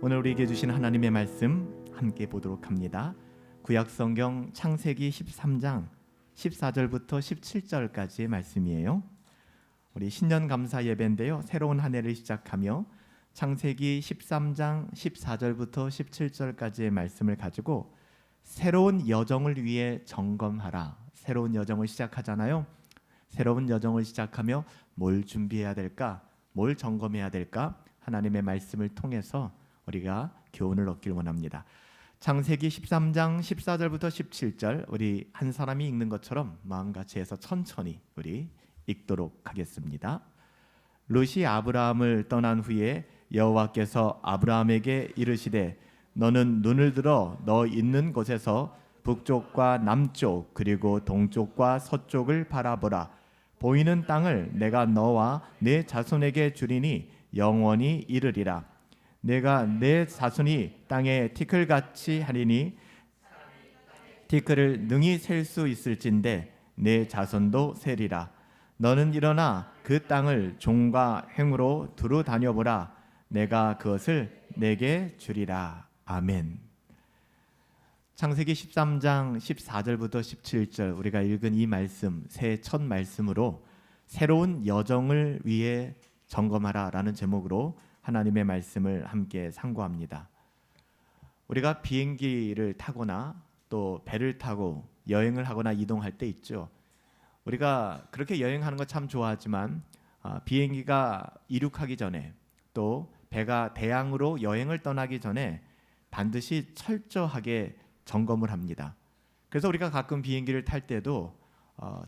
오늘 우리에게 주신 하나님의 말씀 함께 보도록 합니다. 구약성경 창세기 13장 14절부터 17절까지의 말씀이에요. 우리 신년 감사 예배인데요, 새로운 한 해를 시작하며 창세기 13장 14절부터 17절까지의 말씀을 가지고 새로운 여정을 위해 점검하라, 새로운 여정을 시작하잖아요. 새로운 여정을 시작하며 뭘 준비해야 될까, 뭘 점검해야 될까, 하나님의 말씀을 통해서 우리가 교훈을 얻길 원합니다. 창세기 13장 14절부터 17절 우리 한 사람이 읽는 것처럼 마음같이 해서 천천히 우리 읽도록 하겠습니다. 롯이 아브라함을 떠난 후에 여호와께서 아브라함에게 이르시되 너는 눈을 들어 너 있는 곳에서 북쪽과 남쪽 그리고 동쪽과 서쪽을 바라보라. 보이는 땅을 내가 너와 네 자손에게 주리니 영원히 이르리라. 내가 내 자손이 땅에 티끌같이 하리니 티끌을 능히 셀 수 있을진데 내 자손도 세리라. 너는 일어나 그 땅을 종과 행으로 두루 다녀보라. 내가 그것을 내게 주리라. 아멘. 창세기 13장 14절부터 17절 우리가 읽은 이 말씀, 새해 첫 말씀으로 새로운 여정을 위해 점검하라 라는 제목으로 하나님의 말씀을 함께 상고합니다. 우리가 비행기를 타거나 또 배를 타고 여행을 하거나 이동할 때 있죠. 우리가 그렇게 여행하는 거 참 좋아하지만 비행기가 이륙하기 전에 또 배가 대양으로 여행을 떠나기 전에 반드시 철저하게 점검을 합니다. 그래서 우리가 가끔 비행기를 탈 때도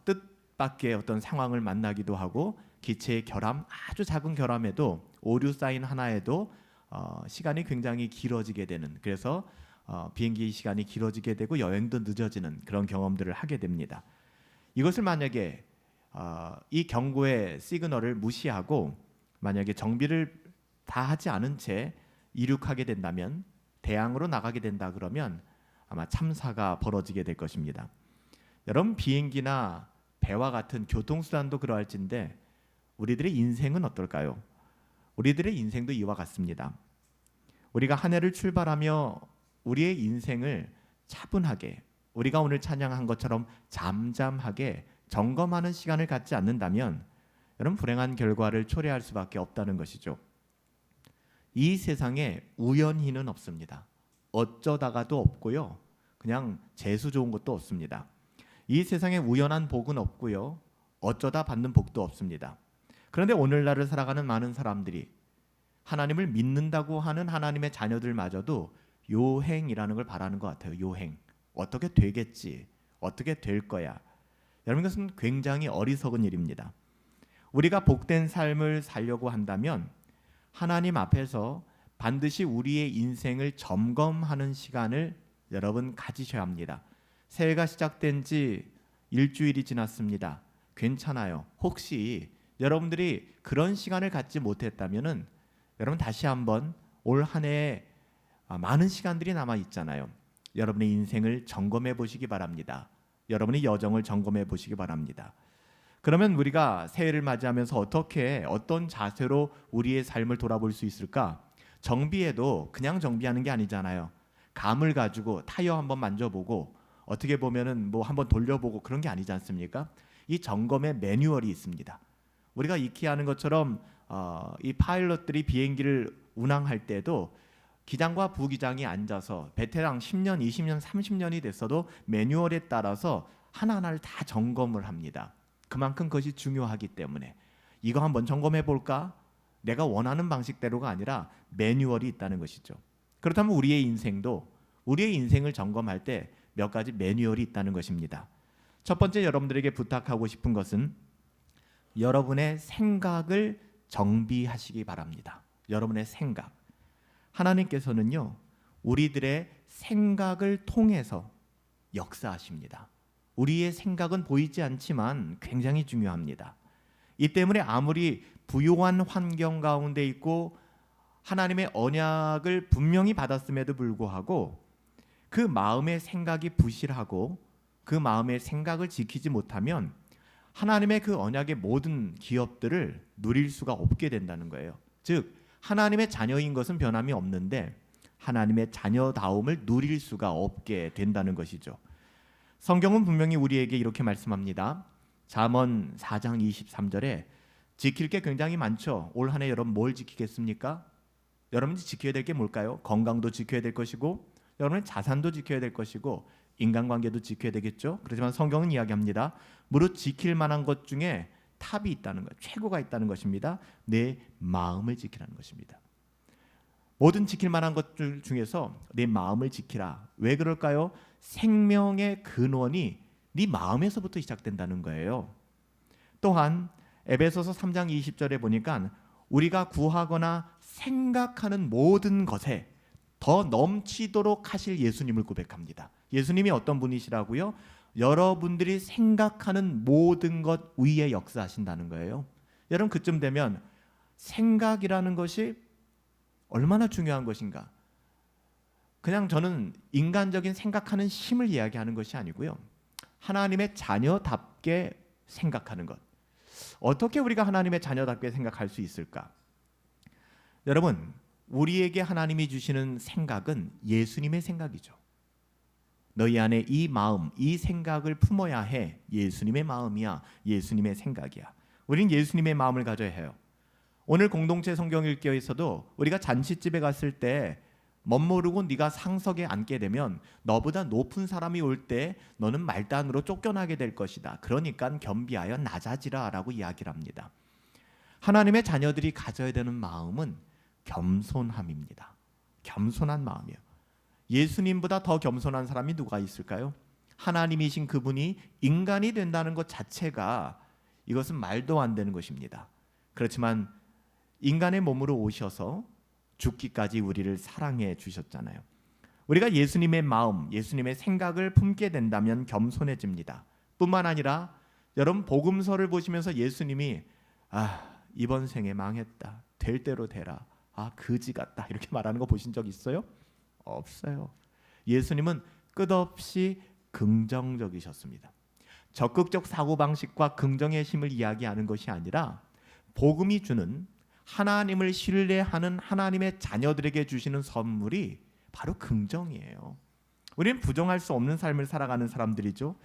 뜻밖의 어떤 상황을 만나기도 하고 기체의 결함, 아주 작은 결함에도 오류 사인 하나에도 시간이 굉장히 길어지게 되는, 그래서 비행기 시간이 길어지게 되고 여행도 늦어지는 그런 경험들을 하게 됩니다. 이것을 만약에 이 경고의 시그널을 무시하고 만약에 정비를 다 하지 않은 채 이륙하게 된다면, 대양으로 나가게 된다 그러면 아마 참사가 벌어지게 될 것입니다. 여러분, 비행기나 배와 같은 교통수단도 그러할진데 우리들의 인생은 어떨까요? 우리들의 인생도 이와 같습니다. 우리가 한 해를 출발하며 우리의 인생을 차분하게, 우리가 오늘 찬양한 것처럼 잠잠하게 점검하는 시간을 갖지 않는다면 여러분, 불행한 결과를 초래할 수밖에 없다는 것이죠. 이 세상에 우연히는 없습니다. 어쩌다가도 없고요, 그냥 재수 좋은 것도 없습니다. 이 세상에 우연한 복은 없고요, 어쩌다 받는 복도 없습니다. 그런데 오늘날을 살아가는 많은 사람들이 하나님을 믿는다고 하는 하나님의 자녀들마저도 요행이라는 걸 바라는 것 같아요. 요행. 어떻게 되겠지, 어떻게 될 거야. 여러분, 이것은 굉장히 어리석은 일입니다. 우리가 복된 삶을 살려고 한다면 하나님 앞에서 반드시 우리의 인생을 점검하는 시간을 여러분 가지셔야 합니다. 새해가 시작된 지 일주일이 지났습니다. 괜찮아요. 혹시 여러분들이 그런 시간을 갖지 못했다면은 여러분 다시 한번 올 한 해에 많은 시간들이 남아 있잖아요. 여러분의 인생을 점검해 보시기 바랍니다. 여러분의 여정을 점검해 보시기 바랍니다. 그러면 우리가 새해를 맞이하면서 어떤 자세로 우리의 삶을 돌아볼 수 있을까? 정비해도 그냥 정비하는 게 아니잖아요. 감을 가지고 타이어 한번 만져보고 어떻게 보면은 뭐 한번 돌려보고 그런 게 아니지 않습니까? 이 점검의 매뉴얼이 있습니다. 우리가 익히 아는 것처럼 이 파일럿들이 비행기를 운항할 때도 기장과 부기장이 앉아서 베테랑 10년, 20년, 30년이 됐어도 매뉴얼에 따라서 하나하나를 다 점검을 합니다. 그만큼 그것이 중요하기 때문에 이거 한번 점검해 볼까? 내가 원하는 방식대로가 아니라 매뉴얼이 있다는 것이죠. 그렇다면 우리의 인생을 점검할 때 몇 가지 매뉴얼이 있다는 것입니다. 첫 번째, 여러분들에게 부탁하고 싶은 것은 여러분의 생각을 정비하시기 바랍니다. 여러분의 생각. 하나님께서는요, 우리들의 생각을 통해서 역사하십니다. 우리의 생각은 보이지 않지만 굉장히 중요합니다. 이 때문에 아무리 부요한 환경 가운데 있고 하나님의 언약을 분명히 받았음에도 불구하고 그 마음의 생각이 부실하고 그 마음의 생각을 지키지 못하면 하나님의 그 언약의 모든 기업들을 누릴 수가 없게 된다는 거예요. 즉 하나님의 자녀인 것은 변함이 없는데 하나님의 자녀다움을 누릴 수가 없게 된다는 것이죠. 성경은 분명히 우리에게 이렇게 말씀합니다. 잠언 4장 23절에 지킬 게 굉장히 많죠. 올 한 해 여러분 뭘 지키겠습니까? 여러분이 지켜야 될 게 뭘까요? 건강도 지켜야 될 것이고, 여러분의 자산도 지켜야 될 것이고, 인간관계도 지켜야 되겠죠. 그렇지만 성경은 이야기합니다. 무릇 지킬 만한 것 중에 탑이 있다는 것, 최고가 있다는 것입니다. 내 마음을 지키라는 것입니다. 모든 지킬 만한 것들 중에서 내 마음을 지키라. 왜 그럴까요? 생명의 근원이 네 마음에서부터 시작된다는 거예요. 또한 에베소서 3장 20절에 보니까 우리가 구하거나 생각하는 모든 것에 더 넘치도록 하실 예수님을 고백합니다. 예수님이 어떤 분이시라고요? 여러분들이 생각하는 모든 것 위에 역사하신다는 거예요. 여러분 그쯤 되면 생각이라는 것이 얼마나 중요한 것인가? 그냥 저는 인간적인 생각하는 힘을 이야기하는 것이 아니고요. 하나님의 자녀답게 생각하는 것. 어떻게 우리가 하나님의 자녀답게 생각할 수 있을까? 여러분, 우리에게 하나님이 주시는 생각은 예수님의 생각이죠. 너희 안에 이 마음, 이 생각을 품어야 해. 예수님의 마음이야. 예수님의 생각이야. 우린 예수님의 마음을 가져야 해요. 오늘 공동체 성경 읽기에서도 우리가 잔치집에 갔을 때 멋모르고 네가 상석에 앉게 되면 너보다 높은 사람이 올 때 너는 말단으로 쫓겨나게 될 것이다. 그러니까 겸비하여 낮아지라 라고 이야기를 합니다. 하나님의 자녀들이 가져야 되는 마음은 겸손함입니다. 겸손한 마음이에요. 예수님보다 더 겸손한 사람이 누가 있을까요? 하나님이신 그분이 인간이 된다는 것 자체가 이것은 말도 안 되는 것입니다. 그렇지만 인간의 몸으로 오셔서 죽기까지 우리를 사랑해 주셨잖아요. 우리가 예수님의 마음, 예수님의 생각을 품게 된다면 겸손해집니다. 뿐만 아니라 여러분 복음서를 보시면서 예수님이 이번 생에 망했다. 될 대로 되라. 거지 같다. 이렇게 말하는 거 보신 적 있어요? 없어요. 예수님은 끝없이 긍정적이셨습니다. 적극적 사고방식과 긍정의 힘을 이야기하는 것이 아니라 복음이 주는 하나님을 신뢰하는 하나님의 자녀들에게 주시는 선물이 바로 긍정이에요. 우리는 부정할 수 없는 삶을 살아가는 사람들이죠.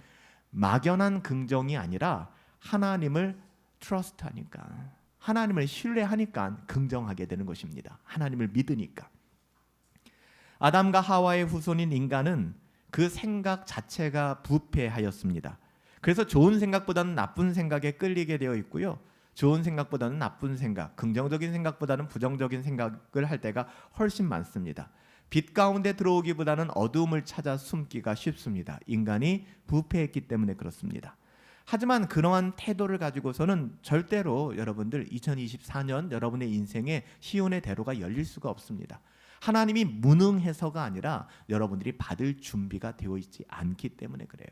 막연한 긍정이 아니라 하나님을 트러스트하니까, 하나님을 신뢰하니까 긍정하게 되는 것입니다. 하나님을 믿으니까. 아담과 하와의 후손인 인간은 그 생각 자체가 부패하였습니다. 그래서 좋은 생각보다는 나쁜 생각에 끌리게 되어 있고요. 좋은 생각보다는 나쁜 생각, 긍정적인 생각보다는 부정적인 생각을 할 때가 훨씬 많습니다. 빛 가운데 들어오기보다는 어두움을 찾아 숨기가 쉽습니다. 인간이 부패했기 때문에 그렇습니다. 하지만 그러한 태도를 가지고서는 절대로 여러분들 2024년 여러분의 인생에 시온의 대로가 열릴 수가 없습니다. 하나님이 무능해서가 아니라 여러분들이 받을 준비가 되어 있지 않기 때문에 그래요.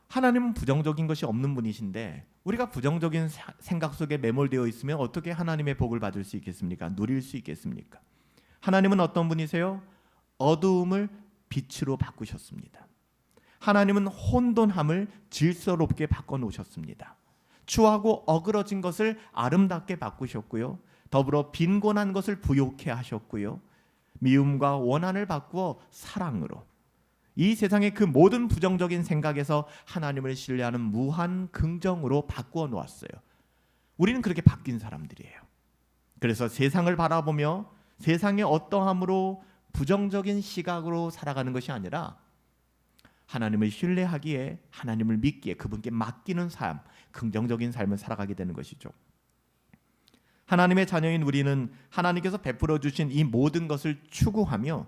하나님은 부정적인 것이 없는 분이신데 우리가 부정적인 생각 속에 매몰되어 있으면 어떻게 하나님의 복을 받을 수 있겠습니까? 누릴 수 있겠습니까? 하나님은 어떤 분이세요? 어두움을 빛으로 바꾸셨습니다. 하나님은 혼돈함을 질서롭게 바꿔놓으셨습니다. 추하고 어그러진 것을 아름답게 바꾸셨고요. 더불어 빈곤한 것을 부욕해 하셨고요. 미움과 원한을 바꾸어 사랑으로, 이 세상의 그 모든 부정적인 생각에서 하나님을 신뢰하는 무한 긍정으로 바꾸어 놓았어요. 우리는 그렇게 바뀐 사람들이에요. 그래서 세상을 바라보며 세상의 어떠함으로 부정적인 시각으로 살아가는 것이 아니라 하나님을 신뢰하기에, 하나님을 믿기에, 그분께 맡기는 삶, 긍정적인 삶을 살아가게 되는 것이죠. 하나님의 자녀인 우리는 하나님께서 베풀어 주신 이 모든 것을 추구하며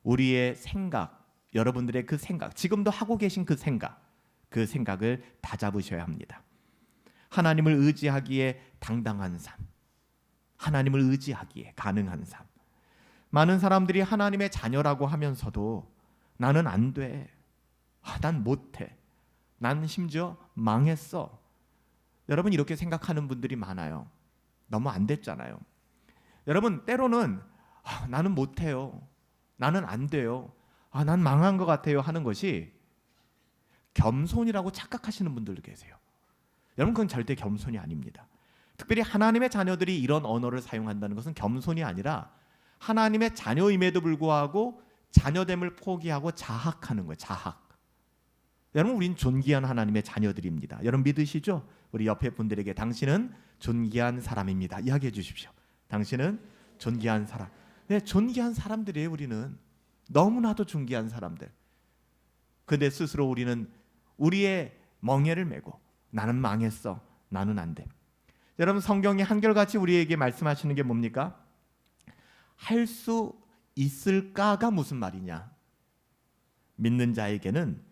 우리의 생각, 여러분들의 그 생각, 지금도 하고 계신 그 생각을 다잡으셔야 합니다. 하나님을 의지하기에 당당한 삶, 하나님을 의지하기에 가능한 삶. 많은 사람들이 하나님의 자녀라고 하면서도 나는 안 돼, 난 못해, 난 심지어 망했어. 여러분 이렇게 생각하는 분들이 많아요. 너무 안 됐잖아요. 여러분 때로는 나는 못해요, 나는 안 돼요, 난 망한 것 같아요 하는 것이 겸손이라고 착각하시는 분들도 계세요. 여러분 그건 절대 겸손이 아닙니다. 특별히 하나님의 자녀들이 이런 언어를 사용한다는 것은 겸손이 아니라 하나님의 자녀임에도 불구하고 자녀됨을 포기하고 자학하는 거예요. 자학. 여러분, 우린 존귀한 하나님의 자녀들입니다. 여러분 믿으시죠? 우리 옆에 분들에게 당신은 존귀한 사람입니다. 이야기해 주십시오. 당신은 존귀한 사람. 네, 존귀한 사람들이에요. 우리는 너무나도 존귀한 사람들. 근데 스스로 우리는 우리의 멍에를 메고 나는 망했어, 나는 안 돼. 여러분, 성경이 한결같이 우리에게 말씀하시는 게 뭡니까? 할 수 있을까가 무슨 말이냐? 믿는 자에게는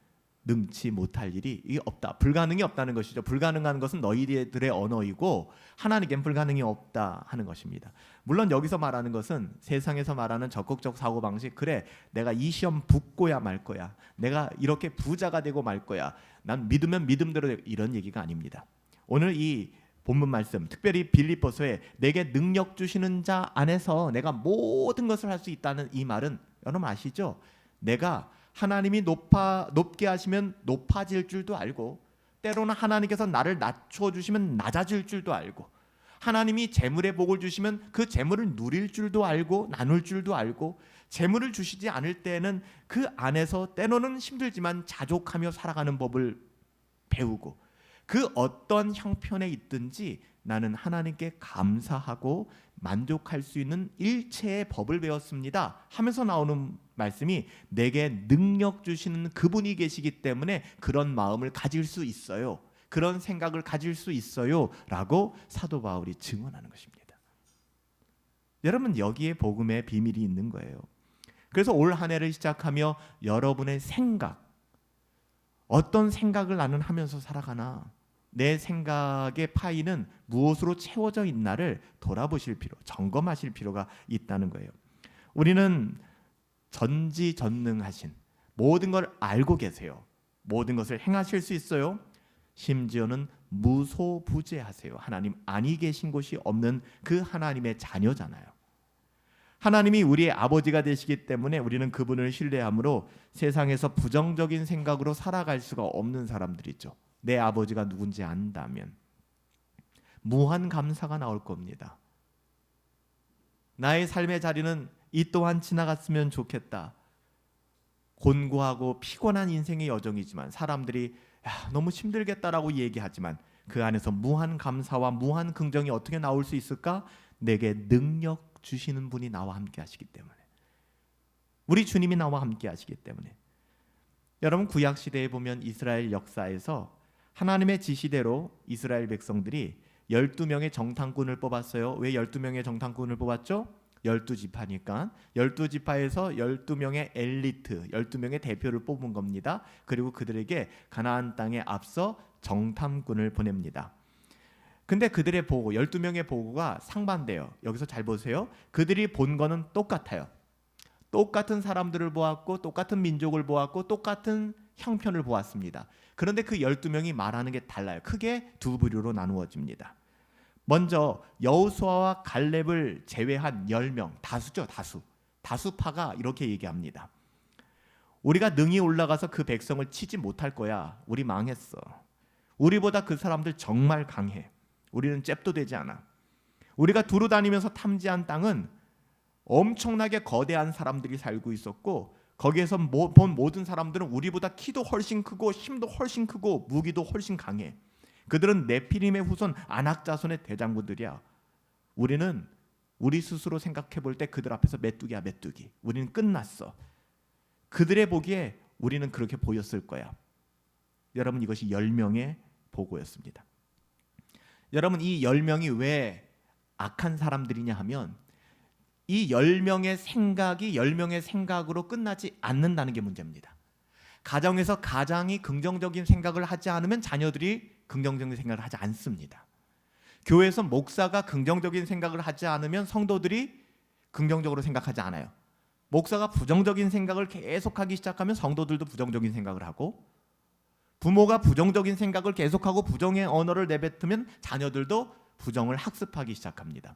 능치 못할 일이 없다. 불가능이 없다는 것이죠. 불가능한 것은 너희들의 언어이고 하나님께는 불가능이 없다 하는 것입니다. 물론 여기서 말하는 것은 세상에서 말하는 적극적 사고방식, 그래 내가 이 시험 붙고야 말 거야, 내가 이렇게 부자가 되고 말 거야, 난 믿으면 믿음대로 이런 얘기가 아닙니다. 오늘 이 본문 말씀, 특별히 빌립보서에 내게 능력 주시는 자 안에서 내가 모든 것을 할 수 있다는 이 말은 여러분 아시죠? 내가 하나님이 높게 하시면 높아질 줄도 알고, 때로는 하나님께서 나를 낮춰 주시면 낮아질 줄도 알고, 하나님이 재물의 복을 주시면 그 재물을 누릴 줄도 알고 나눌 줄도 알고, 재물을 주시지 않을 때는 그 안에서 때로는 힘들지만 자족하며 살아가는 법을 배우고, 그 어떤 형편에 있든지 나는 하나님께 감사하고 만족할 수 있는 일체의 법을 배웠습니다 하면서 나오는 말씀이, 내게 능력 주시는 그분이 계시기 때문에 그런 마음을 가질 수 있어요, 그런 생각을 가질 수 있어요 라고 사도 바울이 증언하는 것입니다. 여러분, 여기에 복음의 비밀이 있는 거예요. 그래서 올 한 해를 시작하며 여러분의 생각, 어떤 생각을 나는 하면서 살아가나, 내 생각의 파이는 무엇으로 채워져 있나를 돌아보실 필요, 점검하실 필요가 있다는 거예요. 우리는 전지전능하신, 모든 걸 알고 계세요. 모든 것을 행하실 수 있어요. 심지어는 무소부재하세요. 하나님 아니 계신 곳이 없는 그 하나님의 자녀잖아요. 하나님이 우리의 아버지가 되시기 때문에 우리는 그분을 신뢰함으로 세상에서 부정적인 생각으로 살아갈 수가 없는 사람들이죠. 내 아버지가 누군지 안다면 무한 감사가 나올 겁니다. 나의 삶의 자리는 이 또한 지나갔으면 좋겠다. 곤고하고 피곤한 인생의 여정이지만 사람들이 너무 힘들겠다라고 얘기하지만 그 안에서 무한 감사와 무한 긍정이 어떻게 나올 수 있을까? 내게 능력 주시는 분이 나와 함께 하시기 때문에, 우리 주님이 나와 함께 하시기 때문에. 여러분, 구약 시대에 보면 이스라엘 역사에서 하나님의 지시대로 이스라엘 백성들이 12명의 정탐꾼을 뽑았어요. 왜 12명의 정탐꾼을 뽑았죠? 12지파니까 12지파에서 12명의 엘리트, 12명의 대표를 뽑은 겁니다. 그리고 그들에게 가나안 땅에 앞서 정탐꾼을 보냅니다. 근데 그들의 보고, 12명의 보고가 상반돼요. 여기서 잘 보세요. 그들이 본 거는 똑같아요. 똑같은 사람들을 보았고 똑같은 민족을 보았고 똑같은 형편을 보았습니다. 그런데 그 12명이 말하는 게 달라요. 크게 두 부류로 나누어집니다. 먼저 여호수아와 갈렙을 제외한 10명, 다수죠, 다수파가 이렇게 얘기합니다. 우리가 능히 올라가서 그 백성을 치지 못할 거야. 우리 망했어. 우리보다 그 사람들 정말 강해. 우리는 잽도 되지 않아. 우리가 두루 다니면서 탐지한 땅은 엄청나게 거대한 사람들이 살고 있었고, 거기에서 본 모든 사람들은 우리보다 키도 훨씬 크고 힘도 훨씬 크고 무기도 훨씬 강해. 그들은 네피림의 후손 아낙 자손의 대장부들이야. 우리는 우리 스스로 생각해 볼 때 그들 앞에서 메뚜기야, 메뚜기. 우리는 끝났어. 그들의 보기에 우리는 그렇게 보였을 거야. 여러분, 이것이 10명의 보고였습니다. 여러분, 이 10명이 왜 악한 사람들이냐 하면 이 10명의 생각이 10명의 생각으로 끝나지 않는다는 게 문제입니다. 가정에서 가장이 긍정적인 생각을 하지 않으면 자녀들이 긍정적인 생각을 하지 않습니다. 교회에서 목사가 긍정적인 생각을 하지 않으면 성도들이 긍정적으로 생각하지 않아요. 목사가 부정적인 생각을 계속하기 시작하면 성도들도 부정적인 생각을 하고, 부모가 부정적인 생각을 계속하고 부정의 언어를 내뱉으면 자녀들도 부정을 학습하기 시작합니다.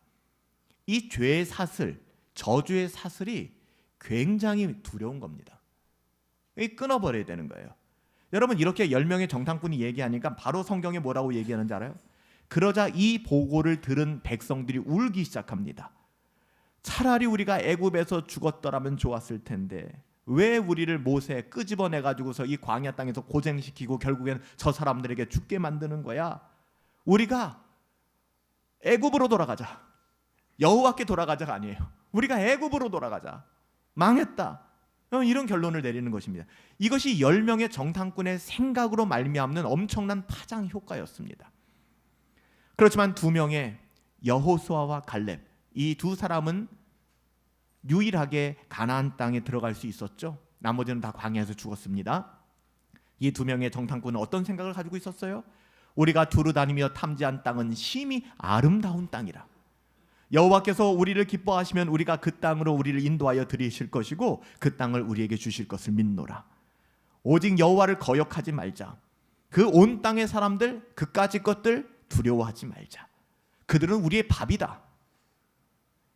이 죄의 사슬, 저주의 사슬이 굉장히 두려운 겁니다. 끊어버려야 되는 거예요. 여러분, 이렇게 10명의 정탐꾼이 얘기하니까 바로 성경에 뭐라고 얘기하는지 알아요? 그러자 이 보고를 들은 백성들이 울기 시작합니다. 차라리 우리가 애굽에서 죽었더라면 좋았을 텐데 왜 우리를 모세 끄집어내 가지고서 이 광야 땅에서 고생시키고 결국엔 저 사람들에게 죽게 만드는 거야. 우리가 애굽으로 돌아가자. 여호와께 돌아가자가 아니에요. 우리가 애굽으로 돌아가자. 망했다. 이런 결론을 내리는 것입니다. 이것이 10명의 정탐꾼의 생각으로 말미암는 엄청난 파장 효과였습니다. 그렇지만 2명의 여호수아와 갈렙, 이 두 사람은 유일하게 가나안 땅에 들어갈 수 있었죠. 나머지는 다 광야에서 죽었습니다. 이 2명의 정탐꾼은 어떤 생각을 가지고 있었어요? 우리가 두루 다니며 탐지한 땅은 심히 아름다운 땅이라. 여호와께서 우리를 기뻐하시면 우리가 그 땅으로 우리를 인도하여 들이실 것이고 그 땅을 우리에게 주실 것을 믿노라. 오직 여호와를 거역하지 말자. 그 온 땅의 사람들, 그까짓 것들 두려워하지 말자. 그들은 우리의 밥이다.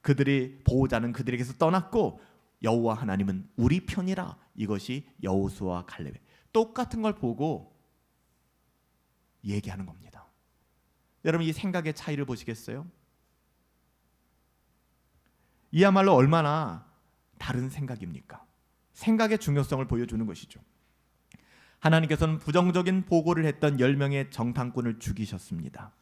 그들의 보호자는 그들에게서 떠났고 여호와 하나님은 우리 편이라. 이것이 여호수아와 갈렙의 똑같은 걸 보고 얘기하는 겁니다. 여러분, 이 생각의 차이를 보시겠어요? 이야말로 얼마나 다른 생각입니까? 생각의 중요성을 보여주는 것이죠. 하나님께서는 부정적인 보고를 했던 10명의 정탐꾼을 죽이셨습니다.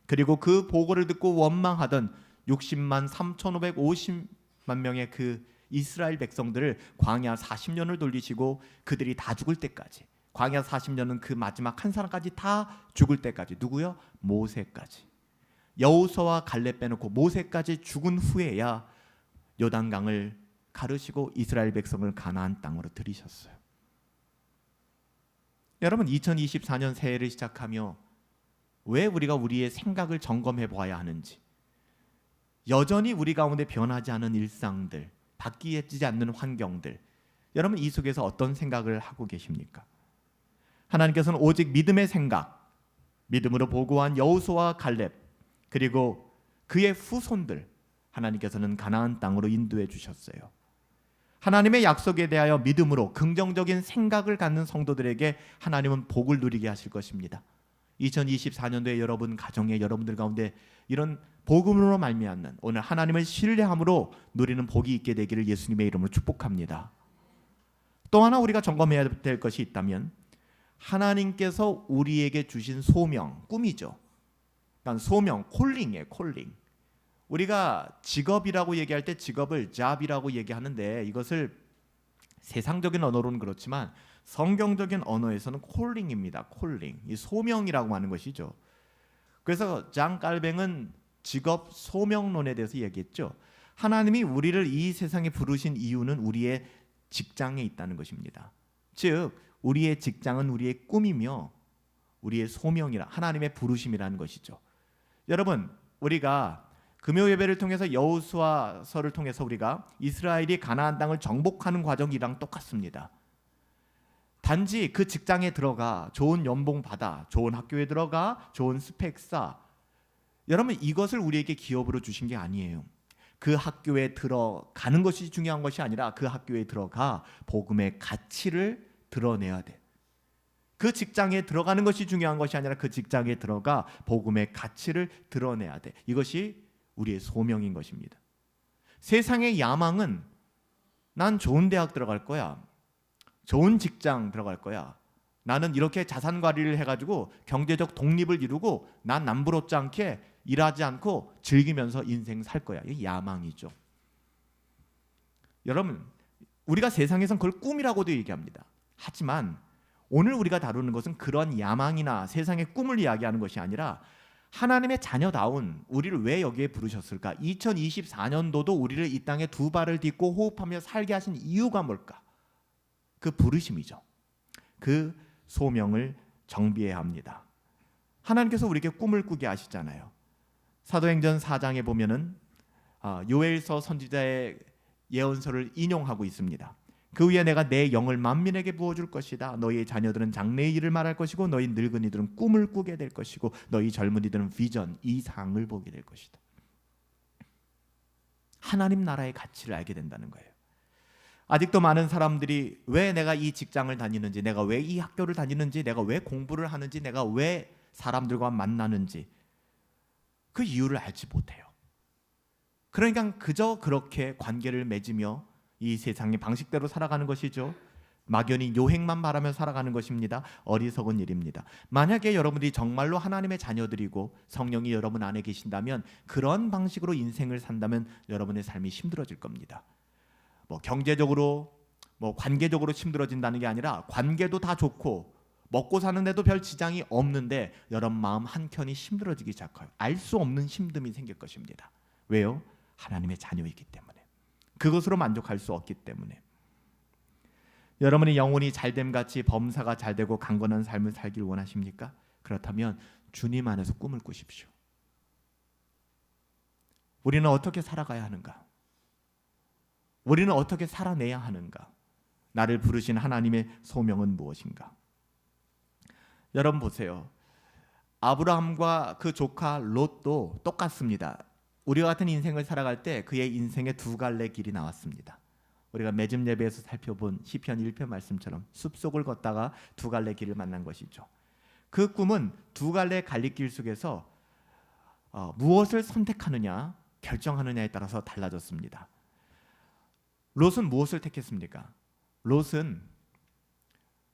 그리고 그 보고를 듣고 원망하던 60만 3,550만 명의 그 이스라엘 백성들을 광야 40년을 돌리시고 그들이 다 죽을 때까지, 광야 40년은 그 마지막 한 사람까지 다 죽을 때까지, 누구요? 모세까지. 여호수아와 갈렙 빼놓고 모세까지 죽은 후에야 요단강을 가르시고 이스라엘 백성을 가나안 땅으로 들이셨어요. 여러분, 2024년 새해를 시작하며 왜 우리가 우리의 생각을 점검해 보아야 하는지, 여전히 우리 가운데 변하지 않은 일상들, 바뀌지 않는 환경들, 여러분 이 속에서 어떤 생각을 하고 계십니까? 하나님께서는 오직 믿음의 생각, 믿음으로 보고한 여호수아와 갈렙, 그리고 그의 후손들, 하나님께서는 가나안 땅으로 인도해 주셨어요. 하나님의 약속에 대하여 믿음으로 긍정적인 생각을 갖는 성도들에게 하나님은 복을 누리게 하실 것입니다. 2024년도에 여러분 가정에, 여러분들 가운데 이런 복음으로 말미암는, 오늘 하나님을 신뢰함으로 누리는 복이 있게 되기를 예수님의 이름으로 축복합니다. 또 하나 우리가 점검해야 될 것이 있다면, 하나님께서 우리에게 주신 소명, 꿈이죠. 그러니까 소명, 콜링이에요. 콜링. 우리가 직업이라고 얘기할 때 직업을 job이라고 얘기하는데, 이것을 세상적인 언어로는 그렇지만 성경적인 언어에서는 콜링입니다. 콜링. 이 소명이라고 하는 것이죠. 그래서 장 깔뱅은 직업 소명론에 대해서 얘기했죠. 하나님이 우리를 이 세상에 부르신 이유는 우리의 직장에 있다는 것입니다. 즉 우리의 직장은 우리의 꿈이며 우리의 소명이라, 하나님의 부르심이라는 것이죠. 여러분, 우리가 금요 예배를 통해서 여호수아서를 통해서 우리가 이스라엘이 가나안 땅을 정복하는 과정이랑 똑같습니다. 단지 그 직장에 들어가 좋은 연봉 받아, 좋은 학교에 들어가 좋은 스펙 쌓아, 여러분 이것을 우리에게 기업으로 주신 게 아니에요. 그 학교에 들어가는 것이 중요한 것이 아니라 그 학교에 들어가 복음의 가치를 드러내야 돼. 그 직장에 들어가는 것이 중요한 것이 아니라 그 직장에 들어가 복음의 가치를 드러내야 돼. 이것이 우리의 소명인 것입니다. 세상의 야망은 난 좋은 대학 들어갈 거야, 좋은 직장 들어갈 거야, 나는 이렇게 자산 관리를 해가지고 경제적 독립을 이루고 난 남부럽지 않게 일하지 않고 즐기면서 인생 살 거야. 이게 야망이죠. 여러분, 우리가 세상에선 그걸 꿈이라고도 얘기합니다. 하지만 오늘 우리가 다루는 것은 그런 야망이나 세상의 꿈을 이야기하는 것이 아니라 하나님의 자녀다운 우리를 왜 여기에 부르셨을까? 2024년도도 우리를 이 땅에 두 발을 딛고 호흡하며 살게 하신 이유가 뭘까? 그 부르심이죠. 그 소명을 정비해야 합니다. 하나님께서 우리에게 꿈을 꾸게 하시잖아요. 사도행전 4장에 보면은 요엘서 선지자의 예언서를 인용하고 있습니다. 그 위에 내가 내 영을 만민에게 부어줄 것이다. 너희의 자녀들은 장래의 일을 말할 것이고 너희 늙은이들은 꿈을 꾸게 될 것이고 너희 젊은이들은 비전, 이상을 보게 될 것이다. 하나님 나라의 가치를 알게 된다는 거예요. 아직도 많은 사람들이 왜 내가 이 직장을 다니는지, 내가 왜 이 학교를 다니는지, 내가 왜 공부를 하는지, 내가 왜 사람들과 만나는지 그 이유를 알지 못해요. 그러니까 그저 그렇게 관계를 맺으며 이 세상의 방식대로 살아가는 것이죠. 막연히 요행만 바라며 살아가는 것입니다. 어리석은 일입니다. 만약에 여러분들이 정말로 하나님의 자녀들이고 성령이 여러분 안에 계신다면 그런 방식으로 인생을 산다면 여러분의 삶이 힘들어질 겁니다. 경제적으로 관계적으로 힘들어진다는 게 아니라 관계도 다 좋고 먹고 사는데도 별 지장이 없는데 여러분 마음 한켠이 힘들어지기 시작해요. 알 수 없는 힘듦이 생길 것입니다. 왜요? 하나님의 자녀이기 때문에. 그것으로 만족할 수 없기 때문에. 여러분의 영혼이 잘됨같이 범사가 잘되고 강건한 삶을 살길 원하십니까? 그렇다면 주님 안에서 꿈을 꾸십시오. 우리는 어떻게 살아가야 하는가? 우리는 어떻게 살아내야 하는가? 나를 부르신 하나님의 소명은 무엇인가? 여러분 보세요. 아브라함과 그 조카 롯도 똑같습니다. 우리와 같은 인생을 살아갈 때 그의 인생에 두 갈래 길이 나왔습니다. 우리가 매점 예배에서 살펴본 시편 1편 말씀처럼 숲속을 걷다가 두 갈래 길을 만난 것이죠. 그 꿈은 두 갈래 갈림길 속에서 무엇을 선택하느냐 결정하느냐에 따라서 달라졌습니다. 롯은 무엇을 택했습니까? 롯은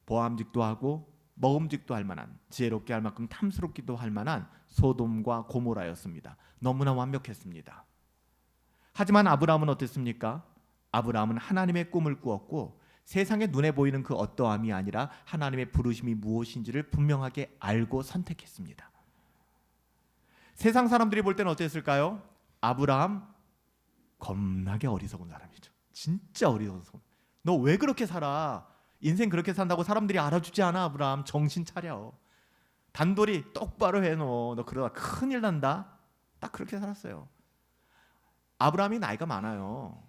보암직도 하고 먹음직도 할 만한, 지혜롭게 할 만큼 탐스럽기도 할 만한 소돔과 고모라였습니다. 너무나 완벽했습니다. 하지만 아브라함은 어땠습니까? 아브라함은 하나님의 꿈을 꾸었고 세상에 눈에 보이는 그 어떠함이 아니라 하나님의 부르심이 무엇인지를 분명하게 알고 선택했습니다. 세상 사람들이 볼 때는 어땠을까요? 아브라함 겁나게 어리석은 사람이죠. 진짜 어리석은. 너 왜 그렇게 살아? 인생 그렇게 산다고 사람들이 알아주지 않아. 아브라함 정신 차려. 단돌이 똑바로 해. 너 그러다 큰일 난다. 딱 그렇게 살았어요. 아브라함이 나이가 많아요.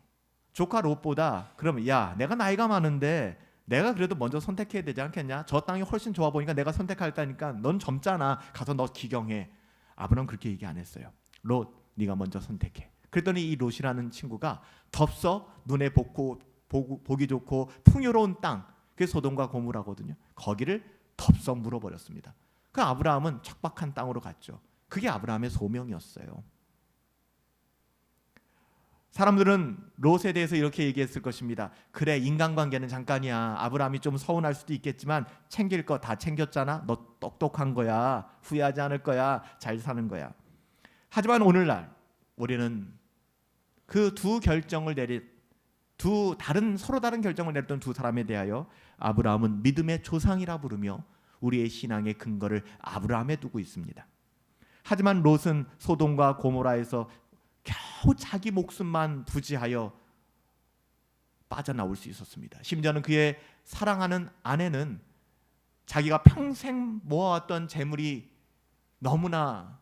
조카 롯보다 그러면 야 내가 나이가 많은데 내가 그래도 먼저 선택해야 되지 않겠냐? 저 땅이 훨씬 좋아 보니까 내가 선택할다니까. 넌 젊잖아. 가서 너 기경해. 아브라함 그렇게 얘기 안 했어요. 롯 네가 먼저 선택해. 그랬더니 이 롯이라는 친구가 덥석 눈에 보기 좋고 풍요로운 땅, 그게 소돔과 고모라거든요. 거기를 덥석 물어버렸습니다. 그 아브라함은 척박한 땅으로 갔죠. 그게 아브라함의 소명이었어요. 사람들은 롯에 대해서 이렇게 얘기했을 것입니다. 그래 인간관계는 잠깐이야. 아브라함이 좀 서운할 수도 있겠지만 챙길 거 다 챙겼잖아. 너 똑똑한 거야. 후회하지 않을 거야. 잘 사는 거야. 하지만 오늘날 우리는 그 서로 다른 결정을 내렸던 두 사람에 대하여 아브라함은 믿음의 조상이라 부르며 우리의 신앙의 근거를 아브라함에 두고 있습니다. 하지만 롯은 소돔과 고모라에서 겨우 자기 목숨만 부지하여 빠져나올 수 있었습니다. 심지어는 그의 사랑하는 아내는 자기가 평생 모아왔던 재물이 너무나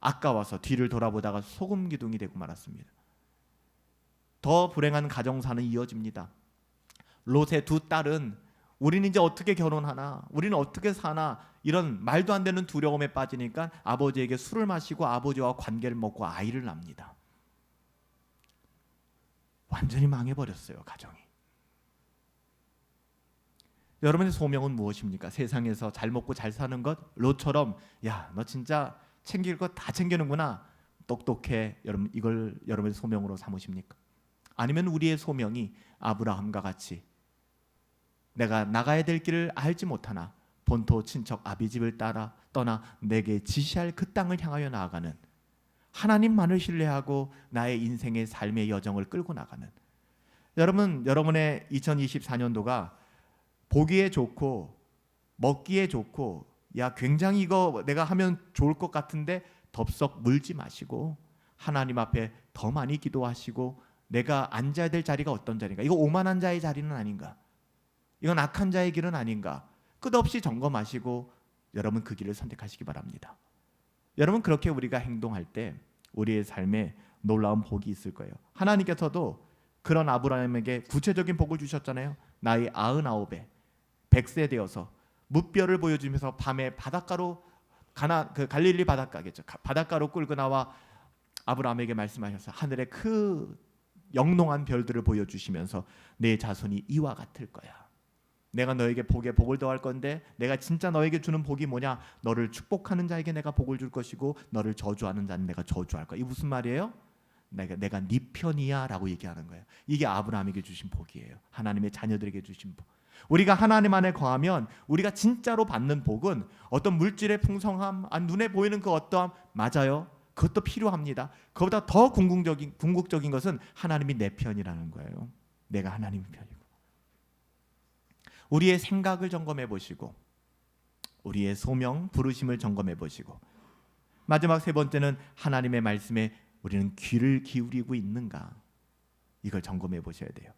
아까워서 뒤를 돌아보다가 소금 기둥이 되고 말았습니다. 더 불행한 가정사는 이어집니다. 롯의 두 딸은 우리는 이제 어떻게 결혼하나, 우리는 어떻게 사나, 이런 말도 안 되는 두려움에 빠지니까 아버지에게 술을 마시고 아버지와 관계를 맺고 아이를 낳습니다. 완전히 망해버렸어요, 가정이. 여러분의 소명은 무엇입니까? 세상에서 잘 먹고 잘 사는 것? 롯처럼 야, 너 진짜 챙길 것 다 챙기는구나. 똑똑해. 여러분 이걸 여러분의 소명으로 삼으십니까? 아니면 우리의 소명이 아브라함과 같이 내가 나가야 될 길을 알지 못하나 본토 친척 아비집을 떠나 내게 지시할 그 땅을 향하여 나아가는, 하나님만을 신뢰하고 나의 인생의 삶의 여정을 끌고 나가는, 여러분의 2024년도가 보기에 좋고 먹기에 좋고 야 굉장히 이거 내가 하면 좋을 것 같은데 덥석 물지 마시고 하나님 앞에 더 많이 기도하시고 내가 앉아야 될 자리가 어떤 자리인가? 이거 오만한 자의 자리는 아닌가? 이건 악한 자의 길은 아닌가? 끝없이 점검하시고 여러분 그 길을 선택하시기 바랍니다. 여러분 그렇게 우리가 행동할 때 우리의 삶에 놀라운 복이 있을 거예요. 하나님께서도 그런 아브라함에게 구체적인 복을 주셨잖아요. 나이 99에 100세 되어서 무뼈를 보여주면서 밤에 바닷가로 갈릴리 바닷가겠죠. 바닷가로 끌고 나와 아브라함에게 말씀하셔서 하늘의 그 영롱한 별들을 보여주시면서 내 자손이 이와 같을 거야. 내가 너에게 복을 더할 건데 내가 진짜 너에게 주는 복이 뭐냐? 너를 축복하는 자에게 내가 복을 줄 것이고 너를 저주하는 자는 내가 저주할 거야. 이게 무슨 말이에요? 내가 네 편이야 라고 얘기하는 거예요. 이게 아브라함에게 주신 복이에요. 하나님의 자녀들에게 주신 복. 우리가 하나님 안에 거하면 우리가 진짜로 받는 복은 어떤 물질의 풍성함, 눈에 보이는 그 어떠함, 맞아요. 그것도 필요합니다. 그보다 더 궁극적인 것은 하나님이 내 편이라는 거예요. 내가 하나님 편이고. 우리의 생각을 점검해 보시고, 우리의 소명, 부르심을 점검해 보시고, 마지막 세 번째는 하나님의 말씀에 우리는 귀를 기울이고 있는가, 이걸 점검해 보셔야 돼요.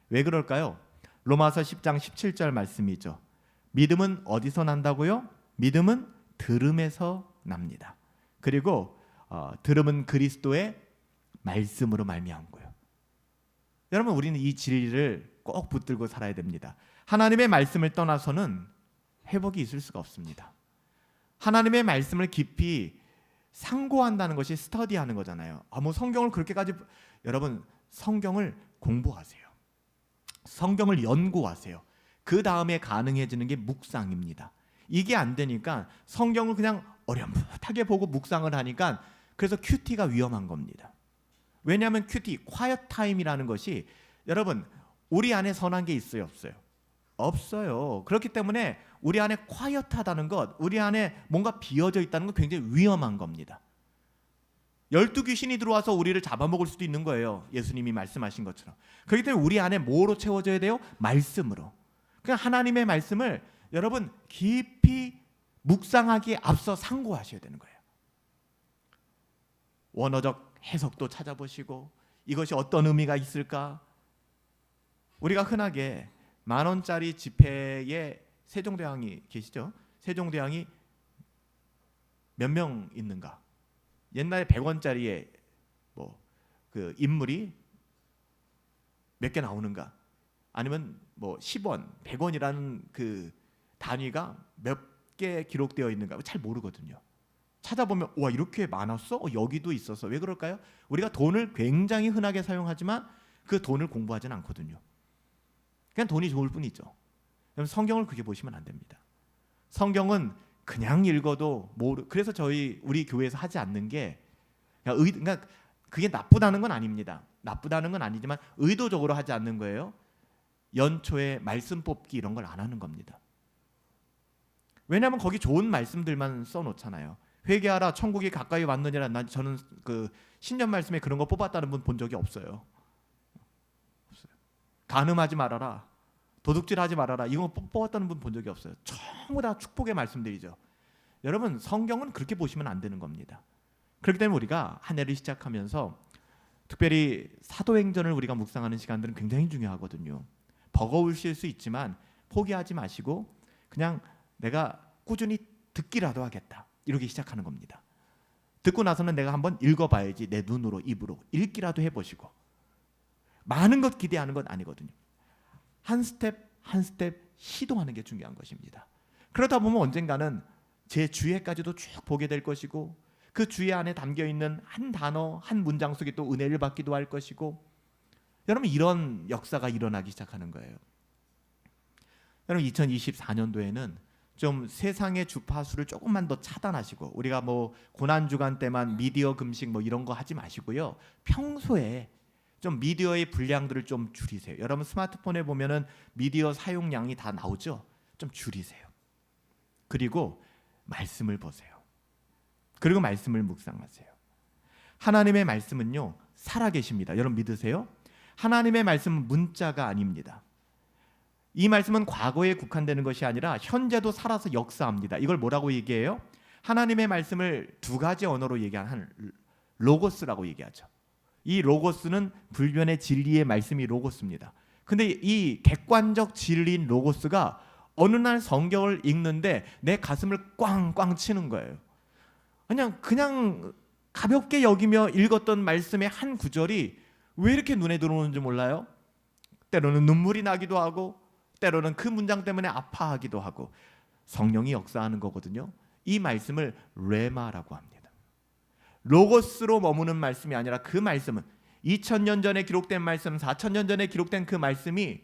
왜 그럴까요? 로마서 10장 17절 말씀이죠. 믿음은 어디서 난다고요? 믿음은 들음에서 납니다. 그리고 들음은 그리스도의 말씀으로 말미암은 거예요. 여러분, 우리는 이 진리를 꼭 붙들고 살아야 됩니다. 하나님의 말씀을 떠나서는 회복이 있을 수가 없습니다. 하나님의 말씀을 깊이 상고한다는 것이 스터디하는 거잖아요. 뭐 성경을 그렇게까지, 여러분, 성경을 공부하세요. 성경을 연구하세요. 그 다음에 가능해지는 게 묵상입니다. 이게 안 되니까 성경을 그냥 어렴풋하게 보고 묵상을 하니까, 그래서 큐티가 위험한 겁니다. 왜냐하면 큐티, quiet time이라는 것이, 여러분, 우리 안에 선한 게 있어요, 없어요? 없어요. 그렇기 때문에 우리 안에 quiet하다는 것, 우리 안에 뭔가 비어져 있다는 건 굉장히 위험한 겁니다. 12귀신이 들어와서 우리를 잡아먹을 수도 있는 거예요. 예수님이 말씀하신 것처럼. 그렇기 때문에 우리 안에 뭐로 채워져야 돼요? 말씀으로. 그냥 하나님의 말씀을 여러분 깊이 묵상하기에 앞서 상고하셔야 되는 거예요. 원어적 해석도 찾아보시고, 이것이 어떤 의미가 있을까? 우리가 흔하게 10,000원짜리 지폐에 세종대왕이 계시죠? 세종대왕이 몇 명 있는가? 옛날에 100원짜리에 그 인물이 몇 개 나오는가? 아니면 10원, 100원이라는 그 단위가 몇 개 기록되어 있는가? 잘 모르거든요. 찾아보면 와, 이렇게 많았어? 여기도 있었어. 왜 그럴까요? 우리가 돈을 굉장히 흔하게 사용하지만 그 돈을 공부하지는 않거든요. 그냥 돈이 좋을 뿐이죠. 그럼 성경을 그렇게 보시면 안 됩니다. 성경은 그냥 읽어도 그래서 우리 교회에서 하지 않는 게, 그러니까 그게 나쁘다는 건 아닙니다. 나쁘다는 건 아니지만 의도적으로 하지 않는 거예요. 연초에 말씀 뽑기 이런 걸 안 하는 겁니다. 왜냐하면 거기 좋은 말씀들만 써놓잖아요. 회개하라, 천국이 가까이 왔느니라. 저는 그 신년 말씀에 그런 거 뽑았다는 분 본 적이 없어요. 간음하지 말아라, 도둑질하지 말아라, 이거 뽑았다는 분 본 적이 없어요. 전부 다 축복의 말씀들이죠. 여러분, 성경은 그렇게 보시면 안 되는 겁니다. 그렇기 때문에 우리가 한 해를 시작하면서 특별히 사도행전을 우리가 묵상하는 시간들은 굉장히 중요하거든요. 버거우실 수 있지만 포기하지 마시고 그냥 내가 꾸준히 듣기라도 하겠다, 이렇게 시작하는 겁니다. 듣고 나서는 내가 한번 읽어봐야지, 내 눈으로 입으로 읽기라도 해보시고. 많은 것 기대하는 건 아니거든요. 한 스텝 한 스텝 시도하는 게 중요한 것입니다. 그러다 보면 언젠가는 제 주예까지도 쭉 보게 될 것이고, 그 주예 안에 담겨있는 한 단어 한 문장 속에 또 은혜를 받기도 할 것이고, 여러분 이런 역사가 일어나기 시작하는 거예요. 여러분 2024년도에는 좀 세상의 주파수를 조금만 더 차단하시고, 우리가 고난주간 때만 미디어 금식 이런 거 하지 마시고요, 평소에 좀 미디어의 분량들을 좀 줄이세요. 여러분 스마트폰에 보면은 미디어 사용량이 다 나오죠? 좀 줄이세요. 그리고 말씀을 보세요. 그리고 말씀을 묵상하세요. 하나님의 말씀은요 살아계십니다. 여러분 믿으세요? 하나님의 말씀은 문자가 아닙니다. 이 말씀은 과거에 국한되는 것이 아니라 현재도 살아서 역사합니다. 이걸 뭐라고 얘기해요? 하나님의 말씀을 두 가지 언어로 얘기하는 로고스라고 얘기하죠. 이 로고스는 불변의 진리의 말씀이 로고스입니다. 근데 이 객관적 진리인 로고스가 어느 날 성경을 읽는데 내 가슴을 꽝꽝 치는 거예요. 그냥 가볍게 여기며 읽었던 말씀의 한 구절이 왜 이렇게 눈에 들어오는지 몰라요? 때로는 눈물이 나기도 하고, 때로는 그 문장 때문에 아파하기도 하고. 성령이 역사하는 거거든요. 이 말씀을 레마라고 합니다. 로고스로 머무는 말씀이 아니라 그 말씀은 2000년 전에 기록된 말씀, 4000년 전에 기록된 그 말씀이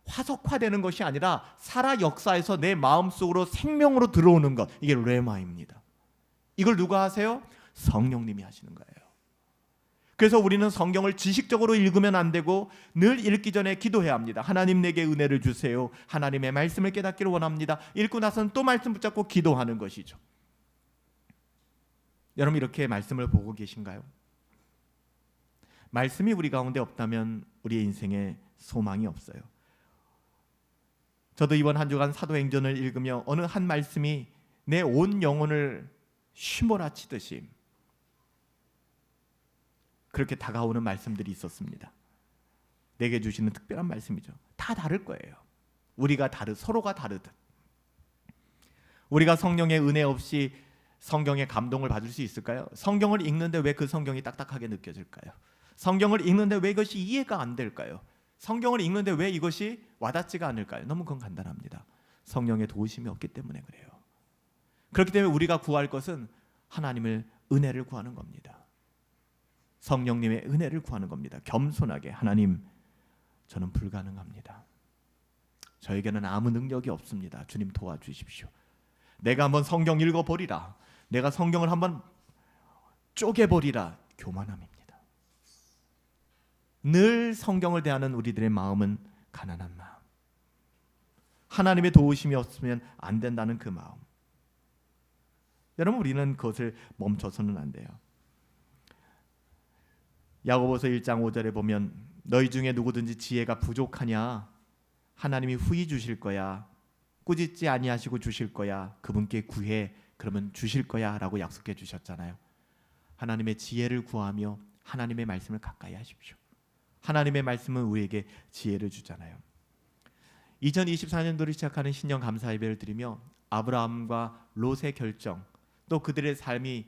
화석화되는 것이 아니라 살아 역사에서 내 마음속으로 생명으로 들어오는 것, 이게 레마입니다. 이걸 누가 하세요? 성령님이 하시는 거예요. 그래서 우리는 성경을 지식적으로 읽으면 안 되고 늘 읽기 전에 기도해야 합니다. 하나님 내게 은혜를 주세요. 하나님의 말씀을 깨닫기를 원합니다. 읽고 나서는 또 말씀 붙잡고 기도하는 것이죠. 여러분 이렇게 말씀을 보고 계신가요? 말씀이 우리 가운데 없다면 우리의 인생에 소망이 없어요. 저도 이번 한 주간 사도행전을 읽으며 어느 한 말씀이 내 온 영혼을 휘몰아치듯이 그렇게 다가오는 말씀들이 있었습니다. 내게 주시는 특별한 말씀이죠. 다 다를 거예요. 우리가 서로가 다르듯. 우리가 성령의 은혜 없이 성경의 감동을 받을 수 있을까요? 성경을 읽는데 왜 그 성경이 딱딱하게 느껴질까요? 성경을 읽는데 왜 이것이 이해가 안 될까요? 성경을 읽는데 왜 이것이 와닿지가 않을까요? 너무 그건 간단합니다. 성령의 도우심이 없기 때문에 그래요. 그렇기 때문에 우리가 구할 것은 하나님의 은혜를 구하는 겁니다. 성령님의 은혜를 구하는 겁니다. 겸손하게 하나님, 저는 불가능합니다. 저에게는 아무 능력이 없습니다. 주님 도와주십시오. 내가 한번 성경 읽어버리라. 내가 성경을 한번 쪼개버리라. 교만함입니다. 늘 성경을 대하는 우리들의 마음은 가난한 마음. 하나님의 도우심이 없으면 안 된다는 그 마음. 여러분 우리는 그것을 멈춰서는 안 돼요. 야고보서 1장 5절에 보면 너희 중에 누구든지 지혜가 부족하냐 하나님이 후히 주실 거야. 꾸짖지 아니하시고 주실 거야. 그분께 구해 그러면 주실 거야 라고 약속해 주셨잖아요. 하나님의 지혜를 구하며 하나님의 말씀을 가까이 하십시오. 하나님의 말씀은 우리에게 지혜를 주잖아요. 2024년도를 시작하는 신년 감사 예배를 드리며 아브라함과 롯의 결정, 또 그들의 삶이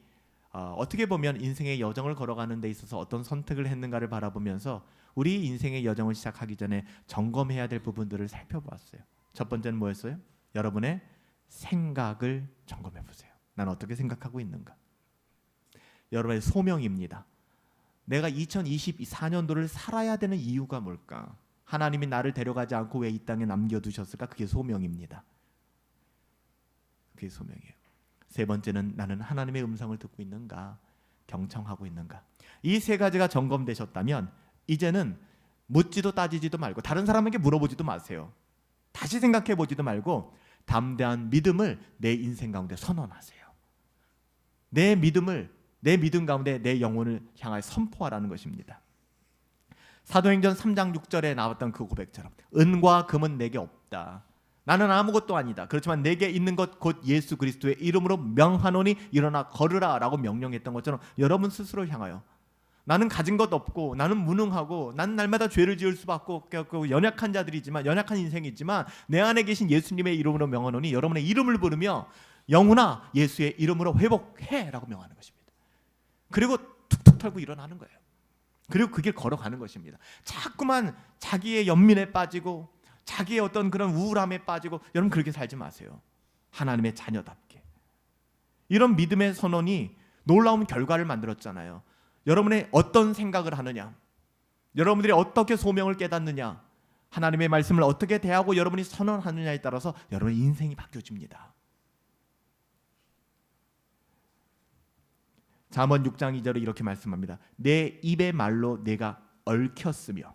어떻게 보면 인생의 여정을 걸어가는 데 있어서 어떤 선택을 했는가를 바라보면서 우리 인생의 여정을 시작하기 전에 점검해야 될 부분들을 살펴보았어요. 첫 번째는 뭐였어요? 여러분의 생각을 점검해 보세요. 난 어떻게 생각하고 있는가? 여러분의 소명입니다. 내가 2024년도를 살아야 되는 이유가 뭘까? 하나님이 나를 데려가지 않고 왜 이 땅에 남겨두셨을까? 그게 소명입니다. 그게 소명이에요. 세 번째는 나는 하나님의 음성을 듣고 있는가? 경청하고 있는가? 이 세 가지가 점검되셨다면 이제는 묻지도 따지지도 말고 다른 사람에게 물어보지도 마세요. 다시 생각해 보지도 말고 담대한 믿음을 내 인생 가운데 선언하세요. 내 믿음 가운데 내 영혼을 향하여 선포하라는 것입니다. 사도행전 3장 6절에 나왔던 그 고백처럼 은과 금은 내게 없다. 나는 아무것도 아니다. 그렇지만 내게 있는 것 곧 예수 그리스도의 이름으로 명하노니 일어나 걸으라 라고 명령했던 것처럼 여러분 스스로 향하여 나는 가진 것 없고 나는 무능하고 나는 날마다 죄를 지을 수밖에 없고 연약한 자들이지만 연약한 인생이지만 내 안에 계신 예수님의 이름으로 명하노니 여러분의 이름을 부르며 영혼아 예수의 이름으로 회복해 라고 명하는 것입니다. 그리고 툭툭 털고 일어나는 거예요. 그리고 그 길 걸어가는 것입니다. 자꾸만 자기의 연민에 빠지고 자기의 어떤 그런 우울함에 빠지고 여러분 그렇게 살지 마세요. 하나님의 자녀답게. 이런 믿음의 선언이 놀라운 결과를 만들었잖아요. 여러분의 어떤 생각을 하느냐, 여러분들이 어떻게 소명을 깨닫느냐, 하나님의 말씀을 어떻게 대하고 여러분이 선언하느냐에 따라서 여러분의 인생이 바뀌어집니다. 잠언 6장 2절에 이렇게 말씀합니다. 내 입의 말로 내가 얽혔으며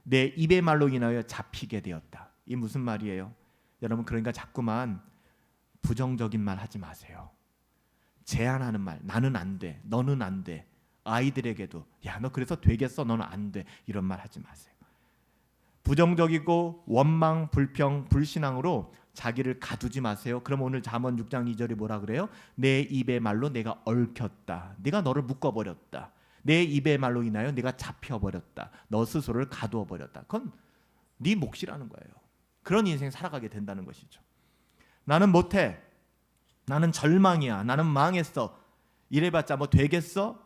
내 입의 말로 인하여 잡히게 되었다. 이 무슨 말이에요? 여러분 그러니까 자꾸만 부정적인 말 하지 마세요. 제안하는 말, 나는 안 돼, 너는 안 돼. 아이들에게도 야 너 그래서 되겠어, 너는 안 돼. 이런 말 하지 마세요. 부정적이고 원망, 불평, 불신앙으로 자기를 가두지 마세요. 그럼 오늘 잠언 6장 2절이 뭐라 그래요? 내 입의 말로 내가 얽혔다. 내가 너를 묶어버렸다. 내 입의 말로 인하여 내가 잡혀버렸다. 너 스스로를 가두어버렸다. 그건 네 몫이라는 거예요. 그런 인생 살아가게 된다는 것이죠. 나는 못해. 나는 절망이야. 나는 망했어. 이래봤자 뭐 되겠어?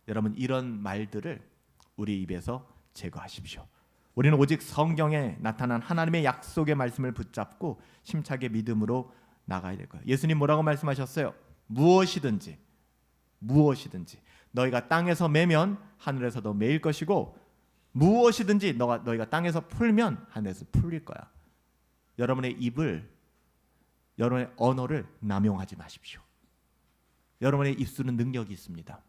여러분 이런 말들을 우리 입에서 제거하십시오. 우리는 오직 성경에 나타난 하나님의 약속의 말씀을 붙잡고 힘차게 믿음으로 나가야 될 거예요. 예수님 뭐라고 말씀하셨어요? 무엇이든지 너희가 땅에서 매면 하늘에서도 매일 것이고 무엇이든지 너희가 땅에서 풀면 하늘에서 풀릴 거야. 여러분의 입을, 여러분의 언어를 남용하지 마십시오. 여러분의 입술은 능력이 있습니다.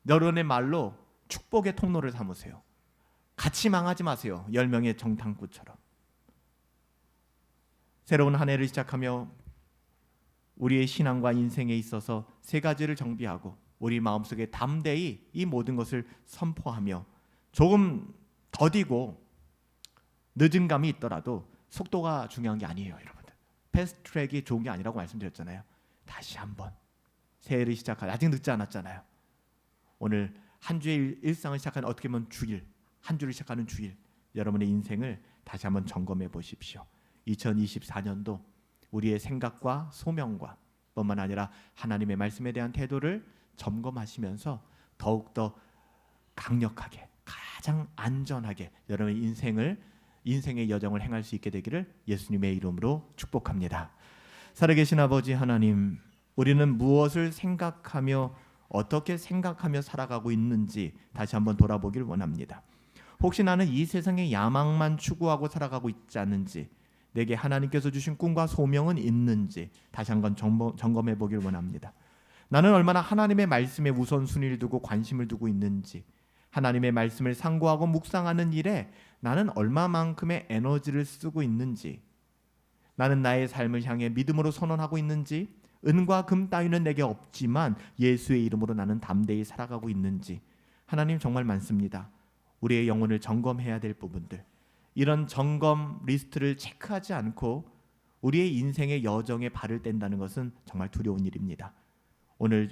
여러분의 말로 축복의 통로를 삼으세요. 같이 망하지 마세요. 10명의 정탐꾼처럼. 새로운 한 해를 시작하며 우리의 신앙과 인생에 있어서 세 가지를 정비하고 우리 마음속에 담대히 이 모든 것을 선포하며 조금 더디고 늦은 감이 있더라도 속도가 중요한 게 아니에요, 여러분들. 패스트 트랙이 좋은 게 아니라고 말씀드렸잖아요. 다시 한번 새해를 시작하자. 아직 늦지 않았잖아요. 오늘 한 주의 일상을 시작하는, 어떻게 보면 주일, 한 주를 시작하는 주일, 여러분의 인생을 다시 한번 점검해 보십시오. 2024년도 우리의 생각과 소명과 뿐만 아니라 하나님의 말씀에 대한 태도를 점검하시면서 더욱더 강력하게, 가장 안전하게 여러분의 인생의 여정을 행할 수 있게 되기를 예수님의 이름으로 축복합니다. 살아계신 아버지 하나님, 우리는 무엇을 생각하며 어떻게 생각하며 살아가고 있는지 다시 한번 돌아보길 원합니다. 혹시 나는 이 세상의 야망만 추구하고 살아가고 있지 않은지, 내게 하나님께서 주신 꿈과 소명은 있는지 다시 한번 점검해 보길 원합니다. 나는 얼마나 하나님의 말씀에 우선순위를 두고 관심을 두고 있는지, 하나님의 말씀을 상고하고 묵상하는 일에 나는 얼마만큼의 에너지를 쓰고 있는지, 나는 나의 삶을 향해 믿음으로 선언하고 있는지, 은과 금 따위는 내게 없지만 예수의 이름으로 나는 담대히 살아가고 있는지, 하나님 정말 많습니다. 우리의 영혼을 점검해야 될 부분들, 이런 점검 리스트를 체크하지 않고 우리의 인생의 여정에 발을 뗀다는 것은 정말 두려운 일입니다. 오늘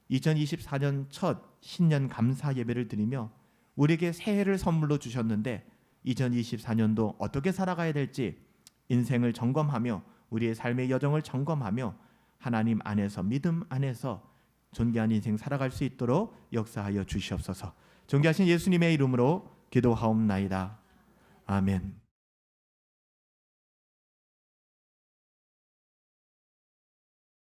2024년 첫 신년 감사 예배를 드리며 우리에게 새해를 선물로 주셨는데 2024년도 어떻게 살아가야 될지 인생을 점검하며 우리의 삶의 여정을 점검하며 하나님 안에서, 믿음 안에서 존귀한 인생 살아갈 수 있도록 역사하여 주시옵소서. 존귀하신 예수님의 이름으로 기도하옵나이다. 아멘.